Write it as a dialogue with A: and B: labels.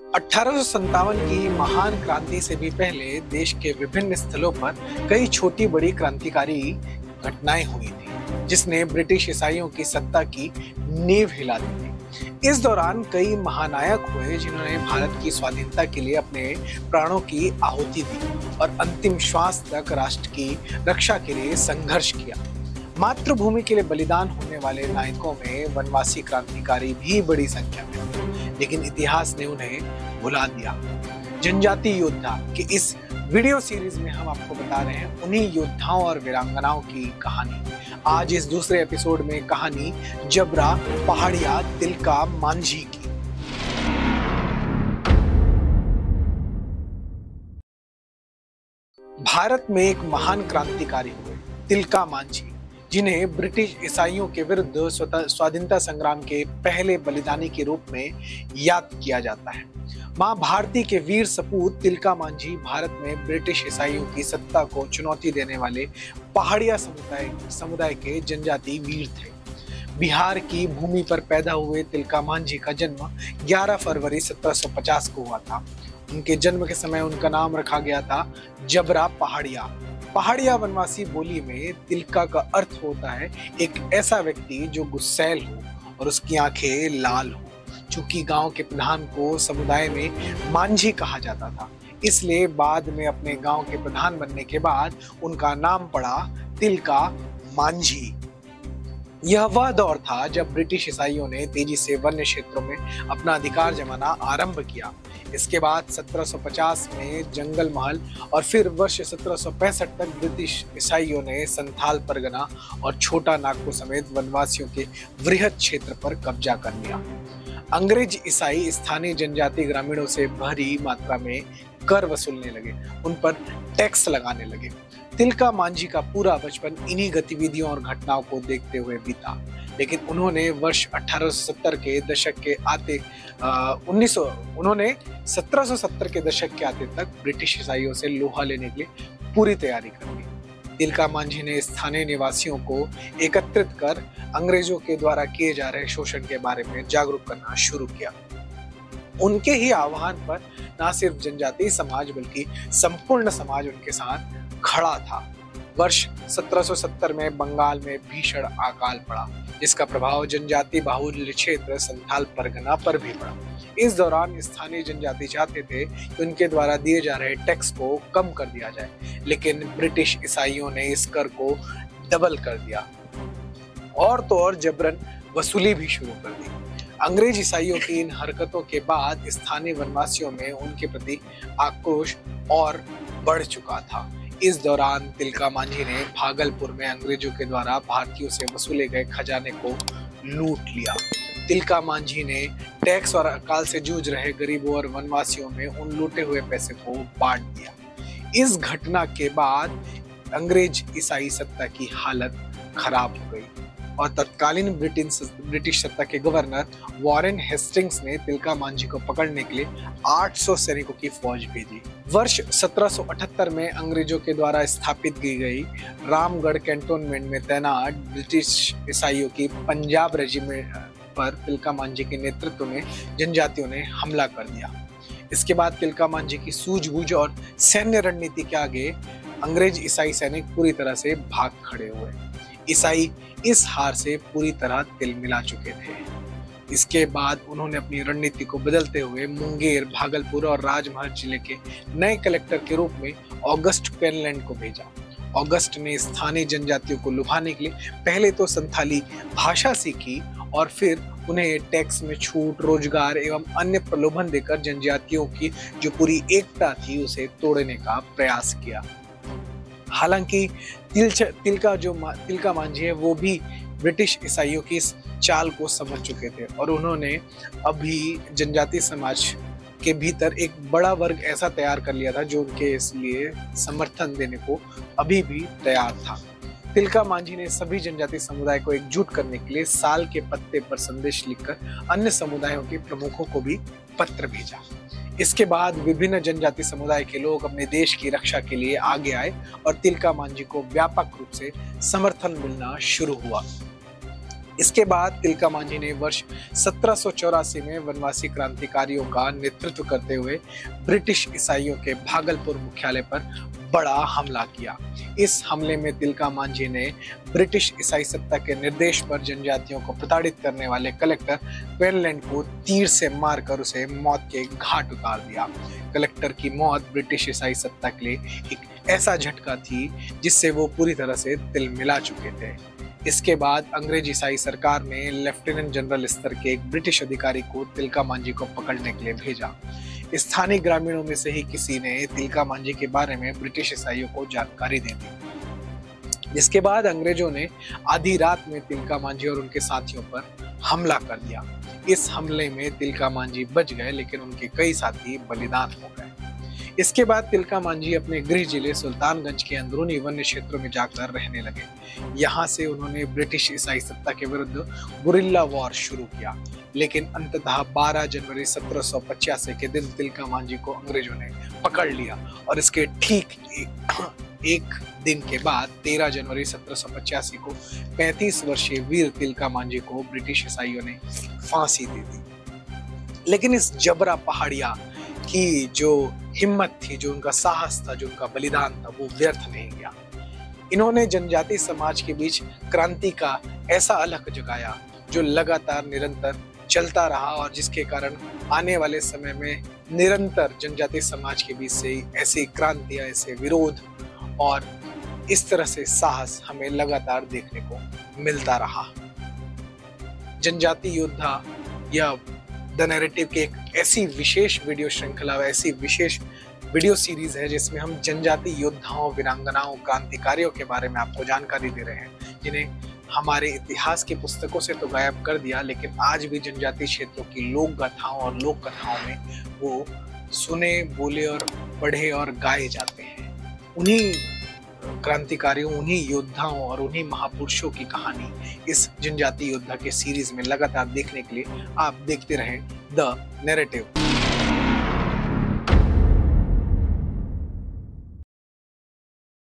A: 1857 की महान क्रांति से भी पहले देश के विभिन्न स्थलों पर कई छोटी बड़ी क्रांतिकारी घटनाएं हुई थी, जिसने ब्रिटिश ईसाइयों की सत्ता की नींव हिला दी थी। इस दौरान कई महानायक हुए जिन्होंने भारत की स्वाधीनता के लिए अपने प्राणों की आहुति दी और अंतिम श्वास तक राष्ट्र की रक्षा के लिए संघर्ष किया। मातृभूमि के लिए बलिदान होने वाले नायकों में वनवासी क्रांतिकारी भी बड़ी संख्या में थे, लेकिन इतिहास ने उन्हें भुला दिया। जनजाति योद्धा की इस वीडियो सीरीज में हम आपको बता रहे हैं उन्हीं योद्धाओं और वीरांगनाओं की कहानी। आज इस दूसरे एपिसोड में कहानी जबरा, पहाड़िया, तिलका मांझी की। भारत में एक महान क्रांतिकारी हुए तिलका मांझी, जिन्हें ब्रिटिश ईसाइयों के विरुद्ध स्वाधीनता संग्राम के पहले बलिदानी के रूप में याद किया जाता है। मां भारती के वीर सपूत तिलका मांझी भारत में ब्रिटिश ईसाइयों की सत्ता को चुनौती देने वाले पहाड़िया समुदाय के जनजाति वीर थे। बिहार की भूमि पर पैदा हुए तिलका मांझी का जन्म 11 फरवरी 1750 को हुआ था। उनके जन्म के समय उनका नाम रखा गया था जबरा पहाड़िया। पहाड़िया वनवासी बोली में तिलका का अर्थ होता है एक ऐसा व्यक्ति जो गुस्सैल हो और उसकी आंखें लाल हो। चूंकि गांव के प्रधान को समुदाय में मांझी कहा जाता था, इसलिए बाद में अपने गांव के प्रधान बनने के बाद उनका नाम पड़ा तिलका मांझी। यह वह दौर था जब ब्रिटिश ईसाइयों ने तेजी से वन्य क्षेत्रों में अपना अधिकार जमाना आरंभ किया। इसके बाद 1750 में जंगल महल और फिर वर्ष 1765 तक ब्रिटिश ईसाइयों ने संथाल परगना और छोटा नागपुर समेत वनवासियों के वृहद क्षेत्र पर कब्जा कर लिया। अंग्रेज ईसाई स्थानीय जनजाति ग्रामीणों से भारी मात्रा में कर वसूलने लगे, उन पर टैक्स लगाने लगे। तिलका मांझी का पूरा बचपन इन्हीं गतिविधियों और घटनाओं को देखते हुए बीता, लेकिन उन्होंने वर्ष 1870 के दशक के आते 1770 के दशक के आते तक ब्रिटिश ईसाइयों से लोहा लेने के लिए पूरी तैयारी कर ली। तिलका मांझी ने स्थानीय निवासियों को एकत्रित कर अंग्रेजों के द्वारा किए जा रहे शोषण के बारे में जागरूक करना शुरू किया। उनके ही आह्वान पर न सिर्फ जनजातीय समाज बल्कि संपूर्ण समाज उनके साथ खड़ा था। वर्ष 1770 में बंगाल में भीषण अकाल पड़ा, जिसका प्रभाव जनजाति बाहुल्य क्षेत्र संथाल परगना पर भी पड़ा। इस दौरान स्थानीय जनजाति चाहते थे कि उनके द्वारा दिए जा रहे टैक्स को कम कर दिया जाए, लेकिन ब्रिटिश ईसाइयों ने इस कर को डबल कर दिया और तो और जबरन वसूली भी शुरू कर दी। अंग्रेज ईसाइयों की इन हरकतों के बाद स्थानीय वनवासियों में उनके प्रति आक्रोश और बढ़ चुका था। इस दौरान तिलका मांझी ने भागलपुर में अंग्रेजों के द्वारा भारतीयों से वसूले गए खजाने को लूट लिया। तिलका मांझी ने टैक्स और अकाल से जूझ रहे गरीबों और वनवासियों में उन लूटे हुए पैसे को बांट दिया। इस घटना के बाद अंग्रेज ईसाई सत्ता की हालत खराब हो गई और तत्कालीन ब्रिटिश सत्ता के गवर्नर वॉरेन हेस्टिंग्स ने तिलका मांझी को पकड़ने के लिए 800 सैनिकों की फौज भेजी। वर्ष 1778 में अंग्रेजों के द्वारा स्थापित की गई रामगढ़ कैंटोनमेंट में तैनात ब्रिटिश ईसाइयों की पंजाब रेजिमेंट पर तिलका मांझी के नेतृत्व में जनजातियों ने हमला कर दिया। इसके बाद तिलका मांझी की सूझबूझ और सैन्य रणनीति के आगे अंग्रेज ईसाई सैनिक पूरी तरह से भाग खड़े हुए। ईसाई इस हार से पूरी तरह तिलमिला चुके थे। इसके बाद उन्होंने अपनी रणनीति को बदलते हुए मुंगेर, भागलपुर और राजमहल जिले के नए कलेक्टर के रूप में ऑगस्ट पेनलैंड को भेजा। ऑगस्ट ने स्थानीय जनजातियों को लुभाने के लिए पहले तो संथाली भाषा सीखी और फिर उन्हें टैक्स में छूट, रोजगार एवं अन्य प्रलोभन देकर जनजातियों की जो पूरी एकता थी उसे तोड़ने का प्रयास किया। हालांकि तिलका मांझी है वो भी ब्रिटिश ईसाइयों की इस चाल को समझ चुके थे और उन्होंने अभी जनजाति समाज के भीतर एक बड़ा वर्ग ऐसा तैयार कर लिया था जो उनके इसलिए समर्थन देने को अभी भी तैयार था। तिलका मांझी ने सभी जनजाति समुदाय को एकजुट करने के लिए साल के पत्ते पर संदेश लिखकर अन्य समुदायों के प्रमुखों को भी पत्र भेजा। इसके बाद विभिन्न जनजाति समुदाय के लोग अपने देश की रक्षा के लिए आगे आए और तिलका मांझी को व्यापक रूप से समर्थन मिलना शुरू हुआ। इसके बाद तिलका मांझी ने वर्ष 1784 में वनवासी क्रांतिकारियों का नेतृत्व करते हुए ब्रिटिश ईसाइयों के भागलपुर मुख्यालय पर बड़ा हमला किया। इस हमले में तिलका मांझी ने ब्रिटिश ईसाई सत्ता के निर्देश पर जनजातियों को प्रताड़ित करने वाले कलेक्टर क्वेनलैंड को तीर से मारकर उसे मौत के घाट उतार दिया। कलेक्टर की मौत ब्रिटिश ईसाई सत्ता के लिए एक ऐसा झटका थी जिससे वो पूरी तरह से तिलमिला चुके थे। इसके बाद अंग्रेज ईसाई सरकार ने लेफ्टिनेंट जनरल स्तर के एक ब्रिटिश अधिकारी को तिलका मांझी को पकड़ने के लिए भेजा। स्थानीय ग्रामीणों में से ही किसी ने तिलका मांझी के बारे में ब्रिटिश ईसाइयों को जानकारी दे दी, जिसके बाद अंग्रेजों ने आधी रात में तिलका मांझी और उनके साथियों पर हमला कर दिया। इस हमले में तिलका मांझी बच गए, लेकिन उनके कई साथी बलिदान हो गए। इसके बाद तिलका मांझी अपने गृह जिले सुल्तानगंज के अंदरूनी वन्य क्षेत्रों में जाकर रहने लगे। यहाँ से उन्होंने ब्रिटिश ईसाई सत्ता के विरुद्ध गुरिल्ला वॉर शुरू किया, लेकिन अंततः 12 जनवरी 1785 के दिन तिलका मांझी को अंग्रेजों ने पकड़ लिया और इसके ठीक एक दिन के बाद 13 जनवरी 1785 को 35 वर्षीय वीर तिलका मांझी को ब्रिटिश ईसाइयों ने फांसी दे दी। लेकिन इस जबरा पहाड़िया की जो हिम्मत थी, जो उनका साहस था, जो उनका बलिदान था, वो व्यर्थ नहीं गया। इन्होंने जनजाति समाज के बीच क्रांति का ऐसा अलख जगाया जो लगातार निरंतर चलता रहा और जिसके कारण आने वाले समय में निरंतर जनजाति समाज के बीच से ऐसी क्रांतियां, ऐसे विरोध और इस तरह से साहस हमें लगातार देखने को मिलता रहा। जनजाति योद्धा या द नैरेटिव की एक ऐसी विशेष वीडियो श्रृंखला, ऐसी विशेष वीडियो सीरीज है जिसमें हम जनजाति योद्धाओं, वीरांगनाओं, क्रांतिकारियों के बारे में आपको जानकारी दे रहे हैं, जिन्हें हमारे इतिहास की पुस्तकों से तो गायब कर दिया, लेकिन आज भी जनजाति क्षेत्रों की लोक गाथाओं और लोक कथाओं में वो सुने, बोले और पढ़े और गाए जाते हैं। उन्हीं क्रांतिकारियों, उन्हीं योद्धाओं और उन्हीं महापुरुषों की कहानी इस जनजाति योद्धा के सीरीज में लगातार देखने के लिए आप देखते रहें द नैरेटिव।